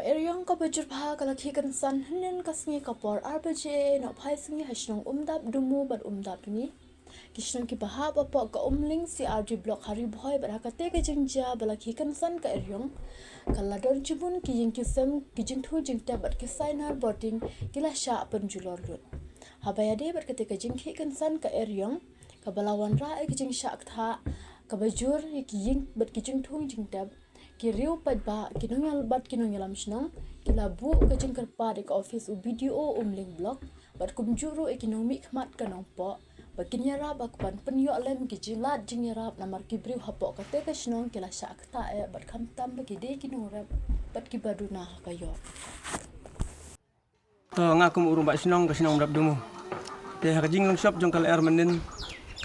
eryong ka bajur pha kalakhi kan san hnen kasngi kapor arbaje no phai singi hashnong umdap dumu bat umdap ni kishnong ki baha bapo ka umling si RD block hari bhoy barakate ke jingja balakhi kan san ka eryong kalador jibun ki jing kisem ki jing thu jing ta bat ki signer boarding kila sha penjulor lut habayade barakate ke jing ki kan san ka eryong ka balawan ra ki jing sha tha ka bajur ki jing bat ki jing thu jing ta Kiriu pat ba kinongyal bat kinongyal amshnong kila bu ka jingkar pa dek office u video umling blog bat kumjuru ekonomi khmat kanong po bakinyara bakpan penyo lem ki jilat jingyara namar kibriu hapo ka te kashnong kila shakta e bat khamtam ba kide kinora bat kibaduna kayo to ngakum urung ba sinong kasnong rap dumu te ha jinglong shop jong kal er manin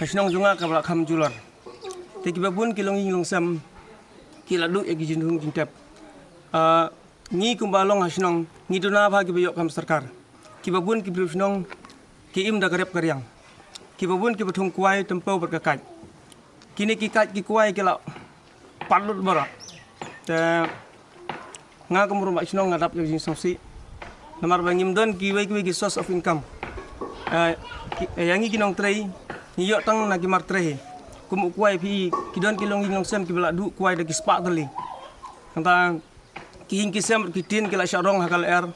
kasnong junga ka bla kham julor te kibabun kilong yinglong sam kila du egi jinhung jintep ni kumbalong hasnong ni duna bha ki bayok kam sarkar ki babun ki brusnong ki im da garep karyang ki babun ki bathung kuai tempo berkakat kini ki kat ki kuai kila palut bara te nga kum rum hasnong ngadap jing songsi namar bangim don ki wai ki source of income yangi kinong trei ni yok tang na ki mar trei kum kuai pi kidon kilong ngong sem ki bela du kuai de spak tali nanta ki hing ki sem ki tin ki la sharong hakal er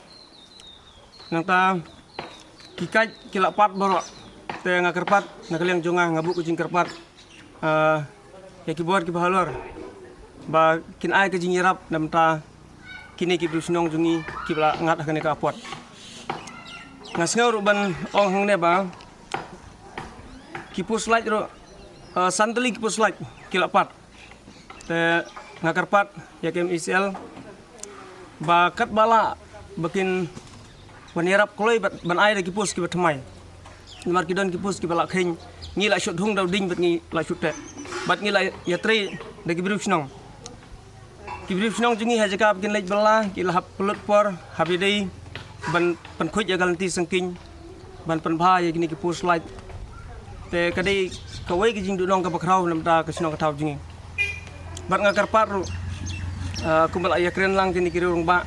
nanta ki kaj ki la pat boro te nga kerpat na kaliang jonga ngabu ku jing kerpat ya ki bor ki bahalor ba kin ai ke jing yarap namta kini ki brusnong jungi ki bela ngat hakane ka apot ngasngau ruban ong hang ne ba ki pus laj ro santali ki puslak kila pat te ngakar pat ya kem ICL ba kat bala bakin wanirap koloi ban ai ki pus ki batmai nimar ki don ki pus ki bala khin ngi la shot hung daw ding bat ngi la shute bat ngi la yatre de ki brusnong jungi haja ka bakin lej bala ki la hap pulut por habidei ban pan khoj ya galanti sangking ban pan bha ya kini ki pus laj te kadai kawai ki jing dunong ka bakrau namta ka sinong ka taw jingi bat nga karpat ru kumbal aya kren lang kini kirung ba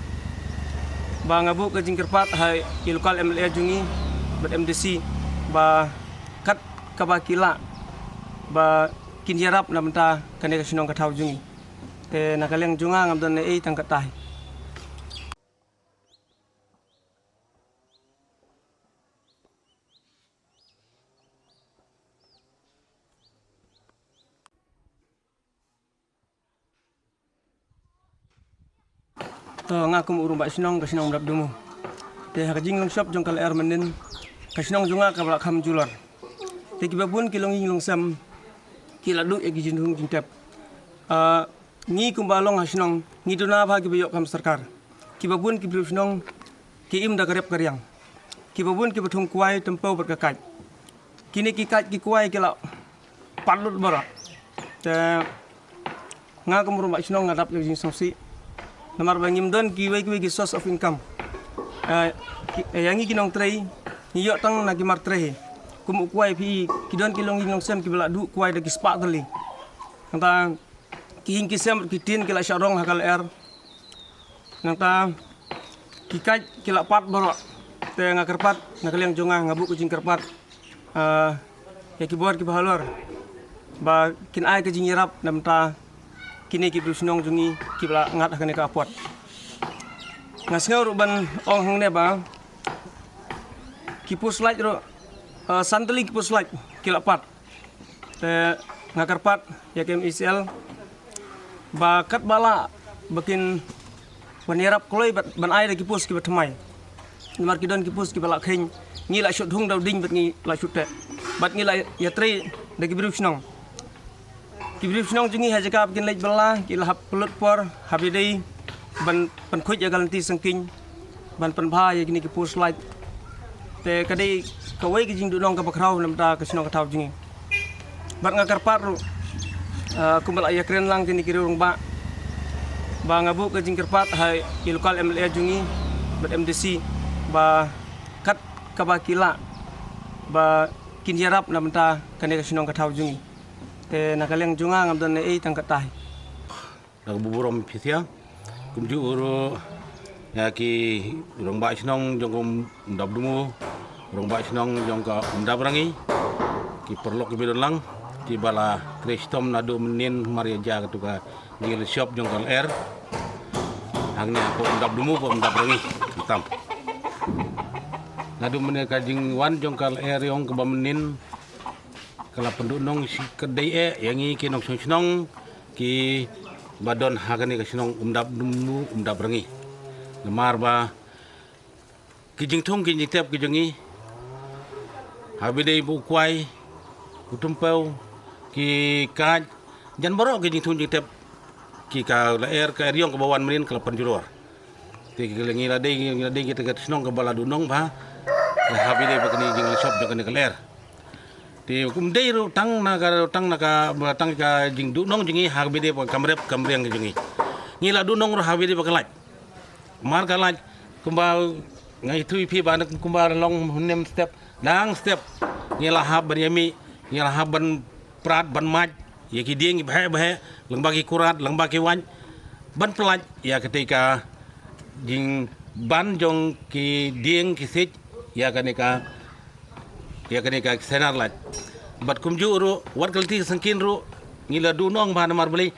ngabu ka jing karpat hai ki lokal MLA jungi bat MDC ba kat ka bakila ba kin yarap namta kane ka sinong ka taw jingi te nakaleng junga ngamdan ne ei tangkat tai to ngakum urung ba sinong kasnong rap dumu te ha jinglong shop jong kal er manin kasnong junga ka bla kham julor te kibabun kilong yinglong sam kila du egi jinhung jintep ni kumbalong hasnong ni duna bha ki bayok kam sarkar kibabun ki brusnong ki im da garep karyang kibabun ki bathung kuai tempo berkakat kini ki kat ki kuai kila palut bara te ngakum urung ba sinong ngadap jing songsi namar bangim don ki wai ki source of income yangi kinong trei ni yok tang na ki mar trei kum kuai pi kidon kilong ngong sem ki bela du kuai de spak tali nanta ki hing ki sem ki tin ki la sharong hakal er nanta ki kaj ki la pat boro te nga kerpat na kaliang jonga ngabu ku jing kerpat ya ki bor ki bahalor ba kin ai ke jing yarap namta kini ki brusnong jungi ki bela ngat hakane ka apot ngasngau ruban ong hang ne ba ki puslaj ro santali ki puslaj kila pat te ngakar pat ya kem ICL ba kat bala bakin wanirap koloi ban ai ki pus ki batmai nimar ki don ki pus ki bela khin ngi la shot hung daw ding bat ngi la shute bat ngi la yatre de ki brusnong Kibrif nong jungi haja ka bikin lej bala ki lahap pulut por habidei ban pan khoj ya galanti sangking ban pan bha ya gini ki pus light te kadai kawai ki jing dunong ka bakrau namta ka sinong ka taw jingi bat nga karpat ru kumbal aya kren lang kini kirung ba ngabu ka jing karpat hai ki lokal MLA jungi bat MDC ba kat ka bakila ba kin yarap namta kane ka sinong ka taw jingi te nakaleng junga ngamdan ne ei tangkat tai nagbuburom pithia kumju uro ya ki rong ba sinong jong kum dab dumu rong ba sinong jong ka dab rangi ki perlok ki bilang ki bala kristom nadu menin maria ja tu ka ngil shop jong kal air hangni ko dab dumu ko dab rangi tam nadu menin ka jing wan jong kal air yong ka bamenin kala pendunong si kedai yang ki nong sinong ki badon hagani ka sinong dab dumu dab rangi Lemar ba kijing thong kijing tep kijingi habide bu kwai utumpau ki kaj jan borok kijing thong kijing tep ki ka laer ka riong ka bawan merin ka penjuror ti ki lengi la dei kita ka snong ka bala dunong ba habide ba kini jing shop do kani ka laer ti kum dei ru tang na ka jing dunong jingi habide ba kamreng kijingi ngila dunong ru habide ba kalaj mar kalaj kumbal ngai tui pi ban kumbal long nem step dang step ngila hab ban yami ngila hab ban prat ban maj ya ki ding bahe lang bagi kurat lang bagi wan ban pelaj ya ketika jing ban jong ki ding ki sit ya kanika senar laj bat kumju ru wat kalti sangkin ru ngila dunong ban mar beli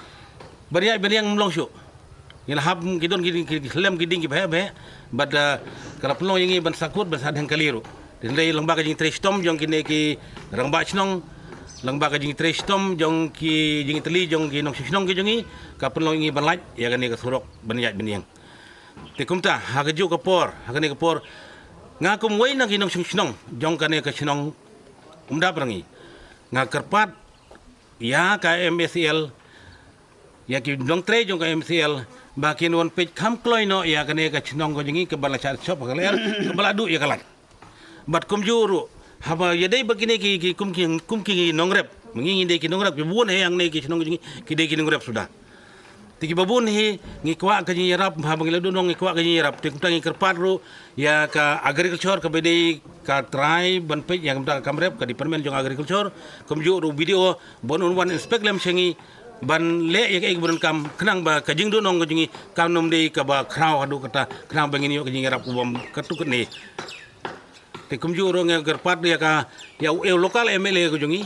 bariang mlong syu ngila hab kidon lem kiding ki bahe bad kala pelong yangi ban sakut ban sadang kaliru dendai lembah ka jing tristom jong kine ki rangba chnong lembah ka jing tristom jong ki jing teli jong ki nong chnong ki jongi ka pelong yangi ban laj ya gane ka surok ban yat beniang te kumta ha ka ju ka por ha gane ka por nga kum wei na ki nong chnong jong kane ka chnong umdap rangi nga kerpat ya ka MSL ya ki dong tre jong ka MCL bakin won page kam kloy no ya kane ka chnong ko jingi ke bala chat shop ka ler ke bala du ya kalak bat kum juru haba ya dei bagine ki kum ki nongrep mengingi dei ki nongrep bun he yang nei ki chnong jingi ki dei ki nongrep sudah tiki babun he ngi kwa ka jingi rap ha bangile du nong ngi kwa ka jingi rap tik tangi kerpat ru ya ka agriculture ka bedei ka try ban page yang kamrep ka department jong agriculture kum juru video bon wan inspect lem sengi ban le ya bulan kam kenang ba kajing do nong kajingi kam nom dei ka ba kraw hadu kata kenang bangin yo kajing rap bom katukut ni te kumju ro nge gerpat ya ka ya lokal MLA kajingi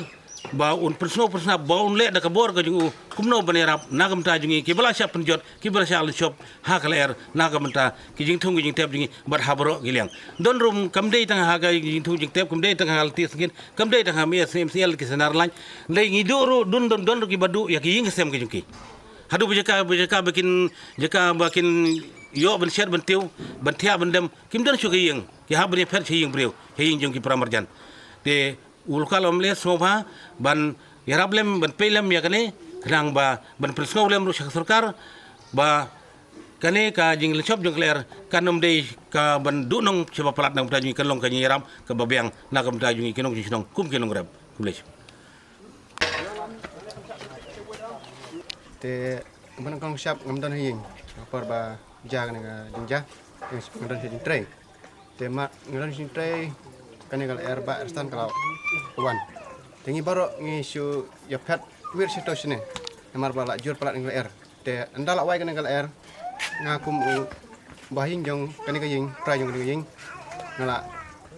ba un persno ba un le da ka bor kajingu kumno ban rap nagam ta jingi ki bala sya penjot ki bala sya al shop ha kala nagam ta kijing thung kijing tep jingi bar habro giliang don rum kam dei tang ha ga kijing thung kijing tep kum dei tang hal tis skin kam dei tang ha mi SMCL ki senar lan lei ngi do don ki badu ya ki ying sem ki jungki hadu bejaka bakin yo ban sher ban tiu ban tia ban dem kim don shu ki ying ki ha ban fer chi ying breu he ying jung ki pramarjan te ulkal omle soba ban yarablem ban pelem ya kane kenang ba ban presno lem ru sarkar ba kane ka jing shop jong kler kanom dei ka ban dunong coba pelat nang tajung kan long ka nyiram ka babiang na kam tajung kinong jinong kum kinong rab kumles te ban kong shop ngamdon hing por ba ja kan ga jingja ngamdon hing tray te ma ngamdon hing tray kan ga air ba stan kalau wan tengi baro ngi shu ya pet wir situation ne namar bala jur pelat ngal air te andala wai kan ngal air ngakum bahing jong kan ga ying pra jong ying ngala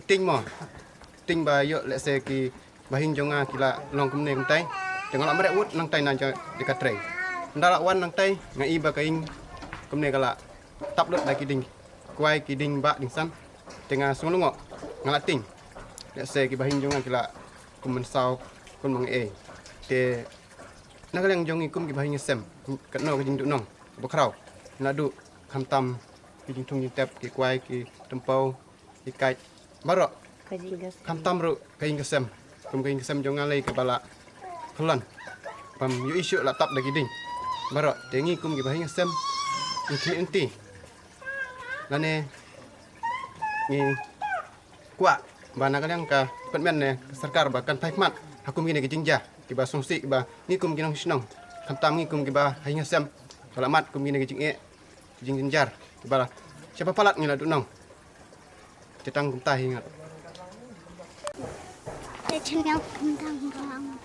ting ba yo let's say ki bahing jong a kila long kum ne kum tai jong la mere wut nang tai nan dekat tray andala wan nang tai ngai ba kaing kum ne kala tap lut lagi ding kwai ki ding ba ding san tengah sungulungo ngala ting let's say ki bahing jong a kila kum sau kum mang te nagaleng jong ikum ki bahing sem katno ka jing du nong bo kraw na du kham tam ki jing thung jing tep ki kwai ki tempau ki kai baro kham tam ru ka jing sem kum ka jing sem jong alai ka bala phulan pam yu isu la tap dagi ding baro tengi kum ki bahing sem ki enti lane ni kwa ba nagaleng ka penmen ne sarkar ba kan paikmat hakum gini ki jingja ki ba songsi ki ba ni kum ginong sinong kham tam ni kum ki ba hanya sem selamat kum gini ki jing jinjar ki ba siapa palat ngila dunong tetang kum ta hingat Để cho nhau cầm thằng